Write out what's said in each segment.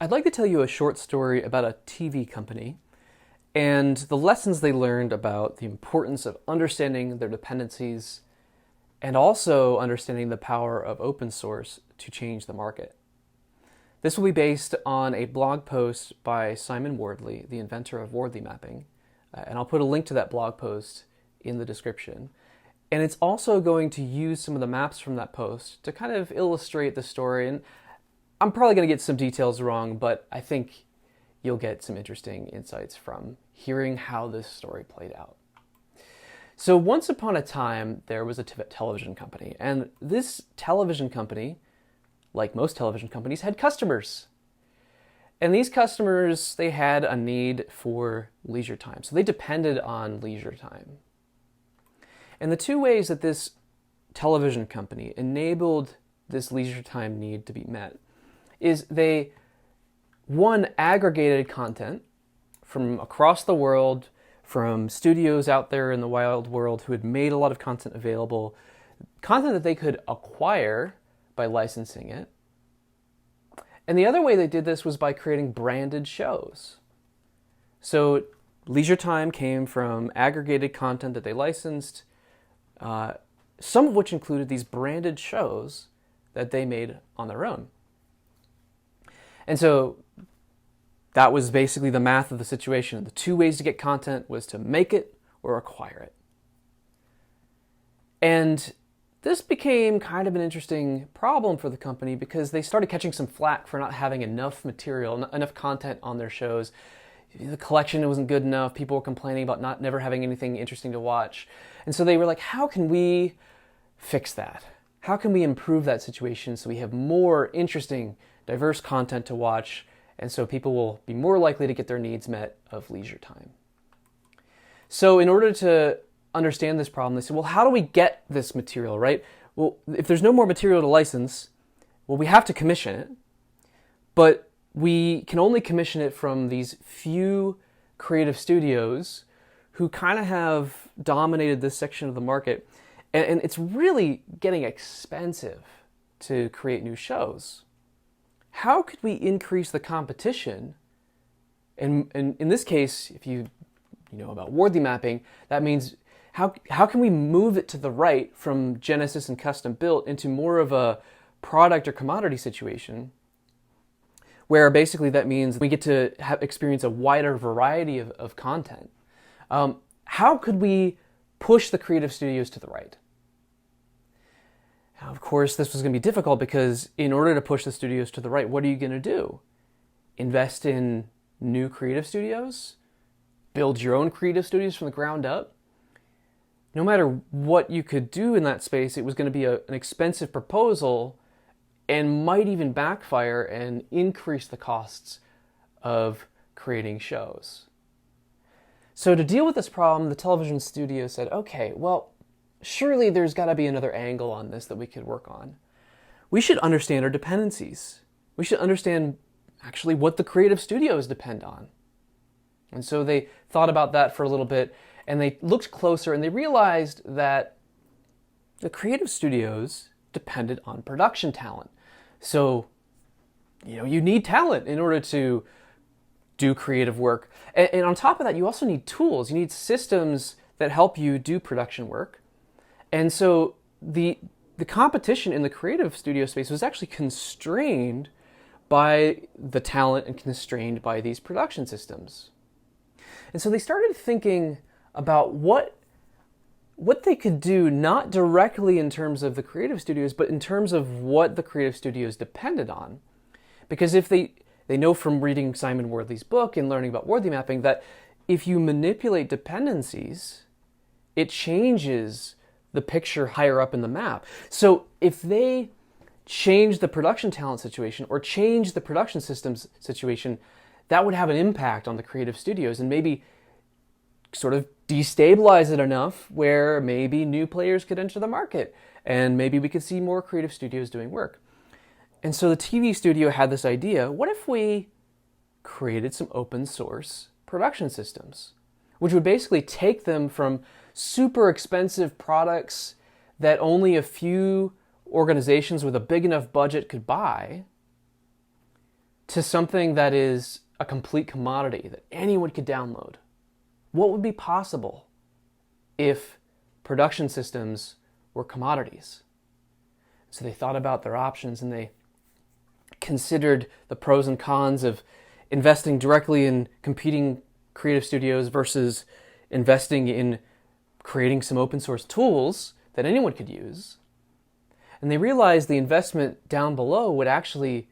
I'd like to tell you a short story about a TV company and the lessons they learned about the importance of understanding their dependencies and also understanding the power of open source to change the market. This will be based on a blog post by Simon Wardley, the inventor of Wardley mapping, and I'll put a link to that blog post in the description. And it's also going to use some of the maps from that post to kind of illustrate the story. And I'm probably going to get some details wrong, but I think you'll get some interesting insights from hearing how this story played out. So once upon a time, there was a television company, and this television company, like most television companies, had customers. And these customers, they had a need for leisure time, so they depended on leisure time. And the two ways that this television company enabled this leisure time need to be met is they, one, aggregated content from across the world, from studios out there in the wild world who had made a lot of content available, content that they could acquire by licensing it. And the other way they did this was by creating branded shows. So leisure time came from aggregated content that they licensed, some of which included these branded shows that they made on their own. And so that was basically the math of the situation. The two ways to get content was to make it or acquire it. And this became kind of an interesting problem for the company because they started catching some flack for not having enough material, enough content on their shows. The collection wasn't good enough. People were complaining about never having anything interesting to watch. And so they were like, how can we fix that? How can we improve that situation so we have more interesting, diverse content to watch, and so people will be more likely to get their needs met of leisure time? So in order to understand this problem, they said, well, how do we get this material, right? Well, if there's no more material to license, well, we have to commission it, but we can only commission it from these few creative studios who kind of have dominated this section of the market, and it's really getting expensive to create new shows. How could we increase the competition? And in this case, if you know about Wardley mapping, that means how can we move it to the right from Genesis and custom built into more of a product or commodity situation, where basically that means we get to experience a wider variety of content. How could we push the creative studios to the right? Now, of course, this was going to be difficult because in order to push the studios to the right, what are you going to do? Invest in new creative studios? Build your own creative studios from the ground up? No matter what you could do in that space, it was going to be an expensive proposal and might even backfire and increase the costs of creating shows. So to deal with this problem, the television studio said, okay, well, surely there's got to be another angle on this that we could work on. We should understand our dependencies. We should understand actually what the creative studios depend on. And so they thought about that for a little bit, and they looked closer, and they realized that the creative studios depended on production talent. So, you need talent in order to do creative work. And on top of that, you also need tools. You need systems that help you do production work. And so the competition in the creative studio space was actually constrained by the talent and constrained by these production systems. And so they started thinking about what they could do, not directly in terms of the creative studios, but in terms of what the creative studios depended on. Because if they know from reading Simon Wardley's book and learning about Wardley mapping that if you manipulate dependencies, it changes the picture higher up in the map. So if they change the production talent situation or change the production systems situation, that would have an impact on the creative studios and maybe sort of destabilize it enough where maybe new players could enter the market and maybe we could see more creative studios doing work. And so the TV studio had this idea, what if we created some open source production systems, which would basically take them from super expensive products that only a few organizations with a big enough budget could buy to something that is a complete commodity that anyone could download? What would be possible if production systems were commodities? So they thought about their options and they considered the pros and cons of investing directly in competing creative studios versus investing in creating some open source tools that anyone could use. And they realized the investment down below would actually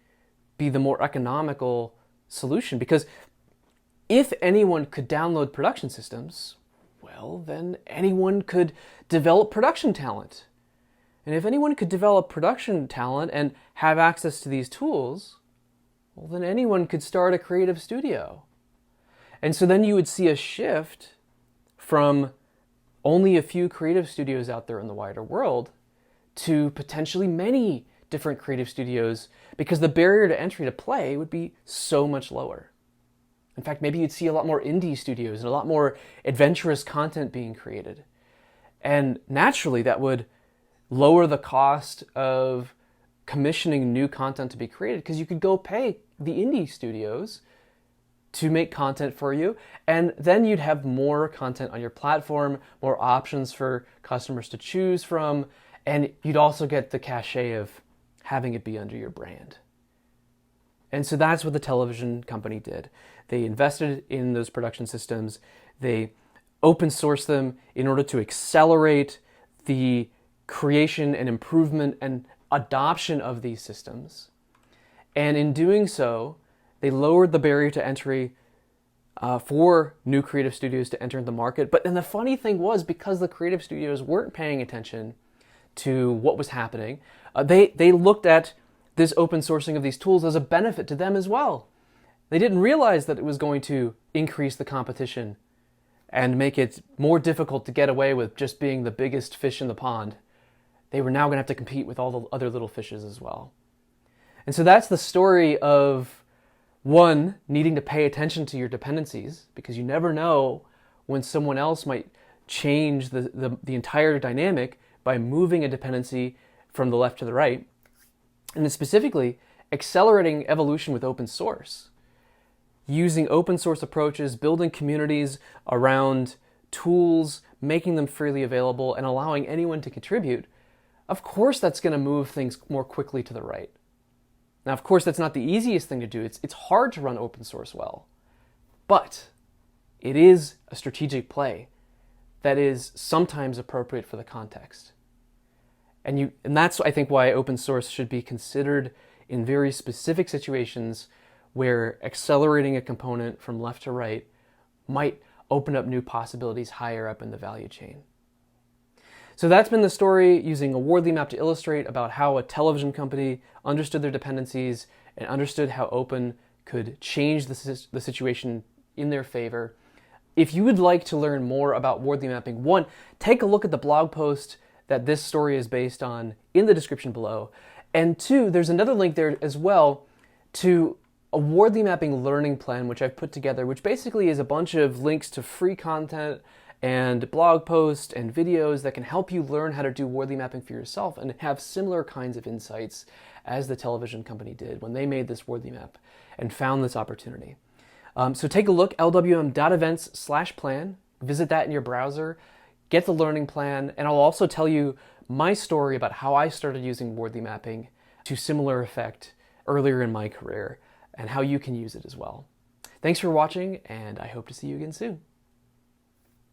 be the more economical solution, because if anyone could download production systems, well, then anyone could develop production talent. And if anyone could develop production talent and have access to these tools, well, then anyone could start a creative studio. And so then you would see a shift from only a few creative studios out there in the wider world to potentially many different creative studios, because the barrier to entry to play would be so much lower. In fact, maybe you'd see a lot more indie studios and a lot more adventurous content being created. And naturally, that would lower the cost of commissioning new content to be created, because you could go pay the indie studios to make content for you, and then you'd have more content on your platform, more options for customers to choose from, and you'd also get the cachet of having it be under your brand. And so that's what the television company did. They invested in those production systems. They open sourced them in order to accelerate the creation and improvement and adoption of these systems. And in doing so, they lowered the barrier to entry for new creative studios to enter the market. But then the funny thing was, because the creative studios weren't paying attention to what was happening, they looked at this open sourcing of these tools as a benefit to them as well. They didn't realize that it was going to increase the competition and make it more difficult to get away with just being the biggest fish in the pond. They were now going to have to compete with all the other little fishes as well. And so that's the story of, one, needing to pay attention to your dependencies, because you never know when someone else might change the entire dynamic by moving a dependency from the left to the right. And then specifically, accelerating evolution with open source. Using open source approaches, building communities around tools, making them freely available, and allowing anyone to contribute. Of course, that's going to move things more quickly to the right. Now, of course, that's not the easiest thing to do. It's hard to run open source well. But it is a strategic play that is sometimes appropriate for the context. And that's, I think, why open source should be considered in very specific situations where accelerating a component from left to right might open up new possibilities higher up in the value chain. So that's been the story, using a Wardley map to illustrate about how a television company understood their dependencies and understood how open could change the situation in their favor. If you would like to learn more about Wardley mapping, one, take a look at the blog post that this story is based on in the description below. And two, there's another link there as well to a Wardley mapping learning plan, which I've put together, which basically is a bunch of links to free content and blog posts and videos that can help you learn how to do Wardley mapping for yourself and have similar kinds of insights as the television company did when they made this Wardley map and found this opportunity. So take a look, lwm.events/plan, visit that in your browser, get the learning plan, and I'll also tell you my story about how I started using Wardley mapping to similar effect earlier in my career and how you can use it as well. Thanks for watching, and I hope to see you again soon.